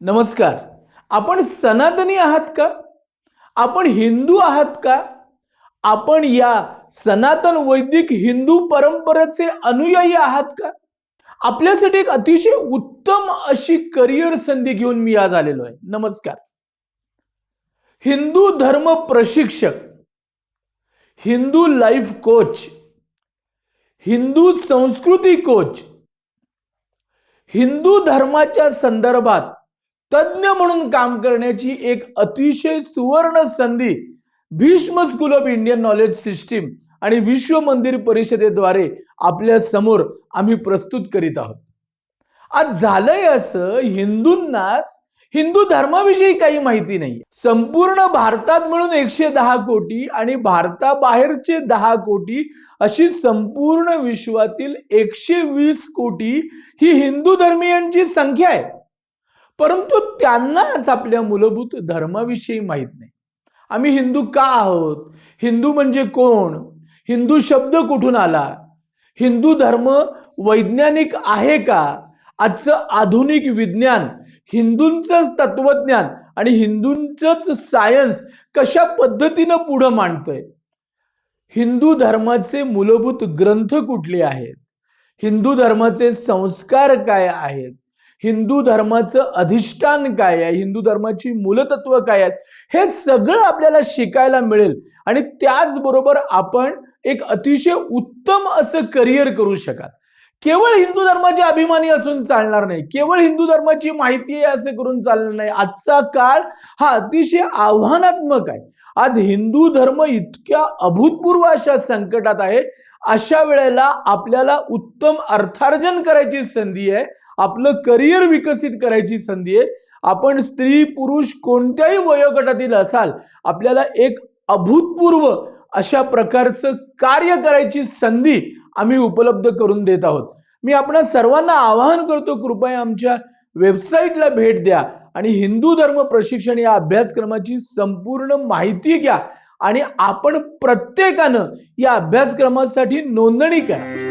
नमस्कार. आपण सनातनी आहात का? आपण हिंदू आहात का? आपण या सनातन वैदिक हिंदू परंपरेचे अनुयायी आहात का? आपल्यासाठी एक अतिशय उत्तम अशी करिअर संधी घेऊन मी आज आलेलो आहे. नमस्कार. हिंदू धर्म प्रशिक्षक, हिंदू लाईफ कोच, हिंदू संस्कृती कोच, हिंदू धर्माच्या संदर्भात तज्ञ म्हणून काम करण्याची एक अतिशय सुवर्ण संधी Bhishma school of Indian knowledge system आणि विश्व मंदिर परिषदेद्वारे आपल्या समोर आम्ही प्रस्तुत करीत आहोत. आज झालंय असं, हिंदूंनाच हिंदू धर्माविषयी काही माहिती नाही. संपूर्ण भारतात मिळून 110 कोटी आणि भारताबाहेरचे 10 कोटी अशी संपूर्ण विश्वातील 120 कोटी ही हिंदू धर्मीयांची संख्या आहे. परंतु त्यांनाच आपल्या मूलभूत धर्माविषयी माहित नाही. आम्ही हिंदू का आहोत? हिंदू म्हणजे कोण? हिंदू शब्द कुठून आला? हिंदू धर्म वैज्ञानिक आहे का? आजचं आधुनिक विज्ञान हिंदूंचंच तत्वज्ञान आणि हिंदूंचंच सायन्स कशा पद्धतीनं पुढे मांडतोय? हिंदू धर्माचे मूलभूत ग्रंथ कुठले आहेत? हिंदू धर्माचे संस्कार काय आहेत? हिंदू धर्माचं अधिष्ठान काय आहे? हिंदू धर्माची मूलतत्व काय आहेत? हे सगळं आपल्याला शिकायला मिळेल आणि त्याचबरोबर आपण एक अतिशय उत्तम असं करिअर करू शकाल. केवळ हिंदू धर्माचे अभिमानी असून चालणार नाही, केवळ हिंदू धर्माची माहिती आहे असे करून चालणार नाही. आजचा काळ हा अतिशय आव्हानात्मक आहे. आज हिंदू धर्म इतक्या अभूतपूर्व अशा संकटात आहे. अशा वेळेला आपल्याला उत्तम अर्थार्जन करायची संधी आहे, आपलं करिअर विकसित करायची संधी आहे. आपण स्त्री पुरुष कोणत्याही वयोगटातील असाल, आपल्याला एक अभूतपूर्व अशा प्रकारचं कार्य करायची संधी आम्ही उपलब्ध करून देत आहोत. मी आपणा सर्वांना आवाहन करतो, कृपया आमच्या वेबसाईटला भेट द्या आणि हिंदू धर्म प्रशिक्षण या अभ्यासक्रमाची संपूर्ण माहिती घ्या आणि आपण प्रत्येकानं या अभ्यासक्रमासाठी नोंदणी करा.